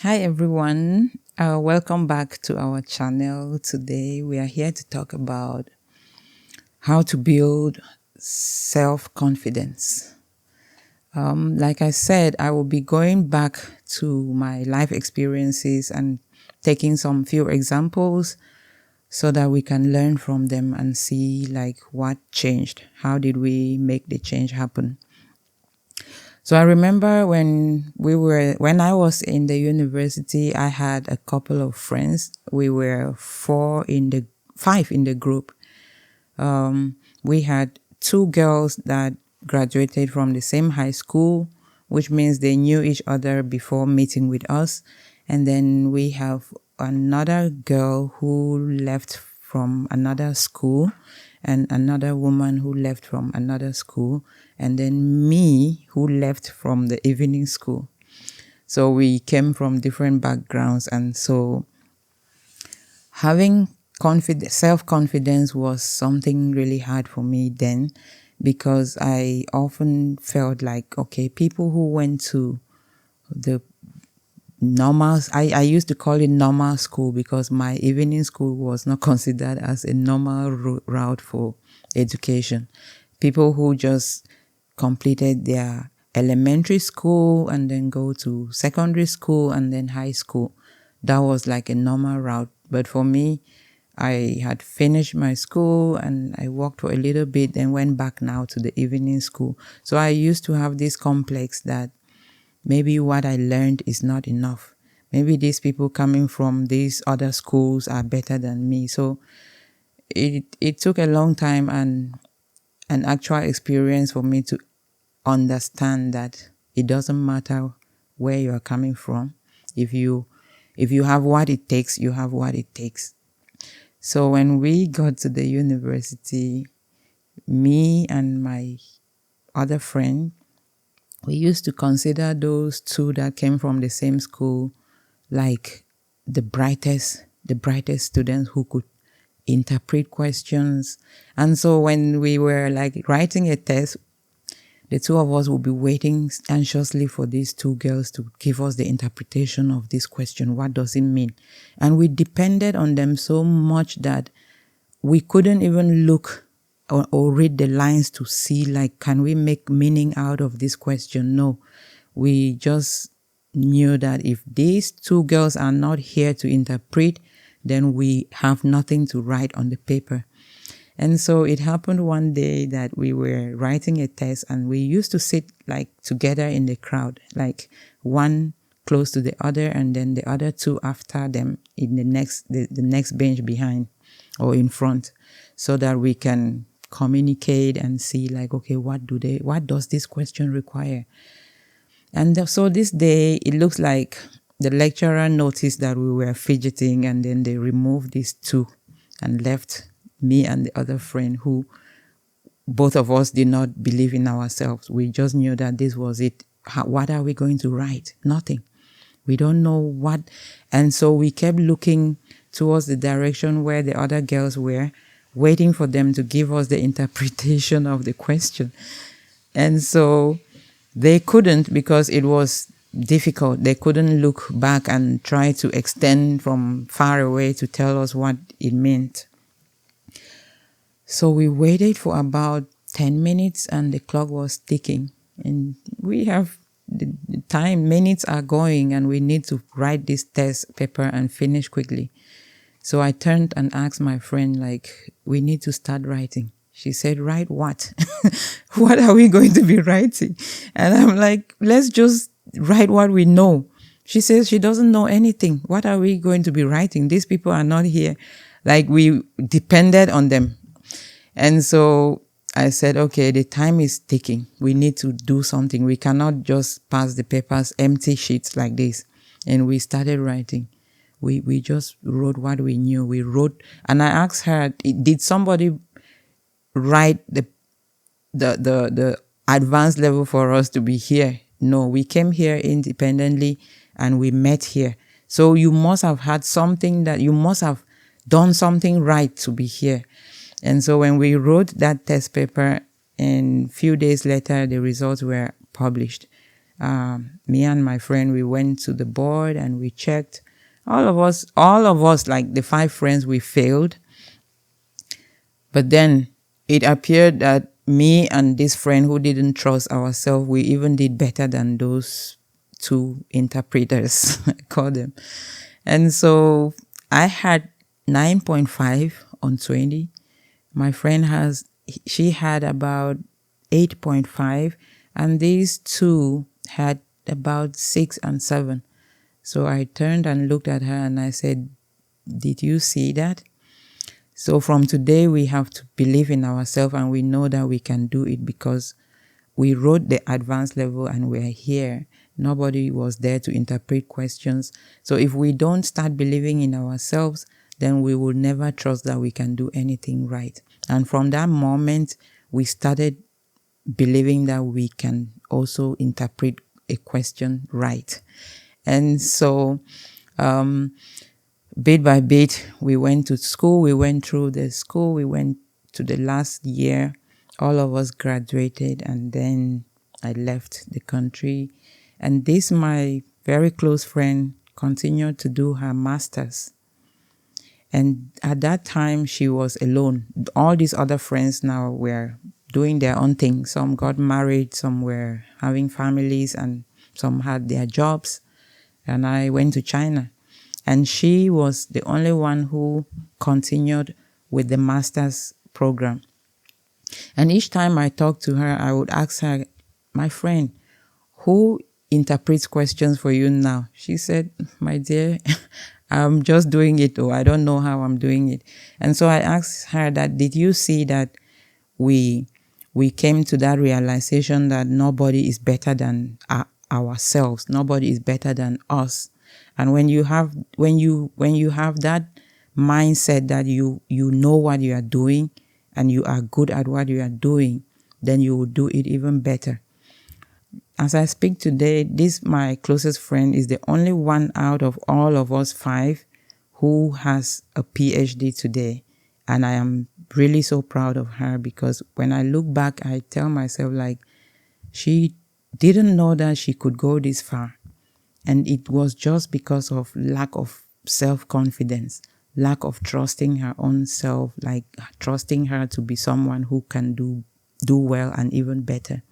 Hi everyone, welcome back to our channel. Today we are here to talk about how to build self-confidence. Like I said, I will be going back to my life experiences and taking some few examples so that we can learn from them and see like what changed. How did we make the change happen? So I remember when I was in the university, I had a couple of friends. We were five in the group. We had two girls that graduated from the same high school, which means they knew each other before meeting with us. And then we have another girl who left from another school and another woman who left from another school, and then me who left from the evening school. So we came from different backgrounds, and so having self-confidence was something really hard for me then, because I often felt like, okay, people who went to the I used to call it normal school because my evening school was not considered as a normal route for education. People who just completed their elementary school and then go to secondary school and then high school. That was like a normal route. But for me, I had finished my school and I worked for a little bit, then went back now to the evening school. So I used to have this complex that maybe what I learned is not enough. Maybe these people coming from these other schools are better than me. So it took a long time and an actual experience for me to understand that it doesn't matter where you are coming from. If you have what it takes, you have what it takes. So when we got to the university, me and my other friend, we used to consider those two that came from the same school like the brightest students who could interpret questions. And so when we were like writing a test, the two of us would be waiting anxiously for these two girls to give us the interpretation of this question. What does it mean? And we depended on them so much that we couldn't even look or read the lines to see, like, can we make meaning out of this question? No, we just knew that if these two girls are not here to interpret, then we have nothing to write on the paper. And so it happened one day that we were writing a test and we used to sit like together in the crowd, like one close to the other and then the other two after them in the next bench behind or in front, so that we can communicate and see like, okay, what does this question require? And so this day, it looks like the lecturer noticed that we were fidgeting, and then they removed these two and left me and the other friend, who both of us did not believe in ourselves. We just knew that this was it. What are we going to write? Nothing. We don't know what. And so we kept looking towards the direction where the other girls were, waiting for them to give us the interpretation of the question. And so they couldn't, because it was difficult. They couldn't look back and try to extend from far away to tell us what it meant. So we waited for about 10 minutes and the clock was ticking. And we have the time, minutes are going, and we need to write this test paper and finish quickly. So I turned and asked my friend, like, we need to start writing. She said, write what? What are we going to be writing? And I'm like, let's just write what we know. She says she doesn't know anything. What are we going to be writing? These people are not here. Like, we depended on them. And so I said, okay, the time is ticking. We need to do something. We cannot just pass the papers empty sheets like this. And we started writing. We just wrote what we knew. We wrote, and I asked her, did somebody write the advanced level for us to be here? No, we came here independently and we met here. So you must have had something, that you must have done something right to be here. And so when we wrote that test paper, and a few days later, the results were published. Me and my friend, we went to the board and we checked. All of us, like the 5 friends, we failed. But then it appeared that me and this friend who didn't trust ourselves, we even did better than those 2 interpreters, I call them. And so I had 9.5 on 20. My friend she had about 8.5, and these 2 had about 6 and 7. So I turned and looked at her and I said, "Did you see that?" So from today, we have to believe in ourselves, and we know that we can do it because we wrote the advanced level and we're here. Nobody was there to interpret questions. So if we don't start believing in ourselves, then we will never trust that we can do anything right. And from that moment, we started believing that we can also interpret a question right. And so bit by bit, we went to school, we went through the school, we went to the last year. All of us graduated, and then I left the country. And this, my very close friend, continued to do her master's. And at that time, she was alone. All these other friends now were doing their own thing. Some got married, some were having families, and some had their jobs. And I went to China. And she was the only one who continued with the master's program. And each time I talked to her, I would ask her, "My friend, who interprets questions for you now?" She said, "My dear, I'm just doing it, or I don't know how I'm doing it." And so I asked her that, "Did you see that we came to that realization that nobody is better than ourselves. Nobody is better than us." And when you have that mindset that you know what you are doing and you are good at what you are doing, then you will do it even better. As I speak today, this, my closest friend, is the only one out of all of us 5 who has a PhD today. And I am really so proud of her, because when I look back, I tell myself, like, she didn't know that she could go this far. And it was just because of lack of self-confidence, lack of trusting her own self, like trusting her to be someone who can do well and even better.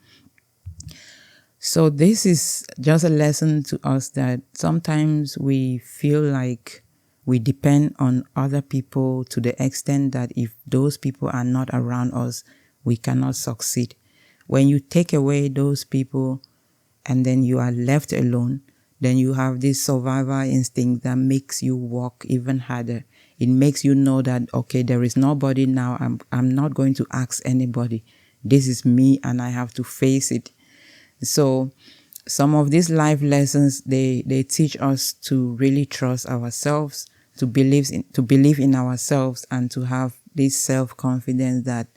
So this is just a lesson to us that sometimes we feel like we depend on other people to the extent that if those people are not around us, we cannot succeed. When you take away those people and then you are left alone, then you have this survival instinct that makes you work even harder. It makes you know that, okay, there is nobody now. I'm not going to ask anybody. This is me and I have to face it. So some of these life lessons, they teach us to really trust ourselves, to believe in ourselves, and to have this self-confidence that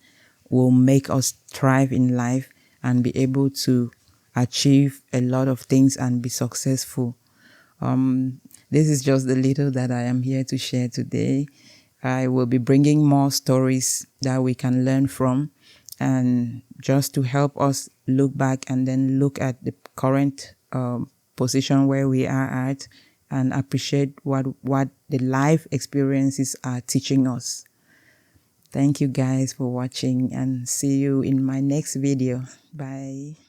will make us thrive in life and be able to achieve a lot of things and be successful. This is just the little that I am here to share today. I will be bringing more stories that we can learn from, and just to help us look back and then look at the current position where we are at and appreciate what the life experiences are teaching us. Thank you guys for watching, and see you in my next video. Bye.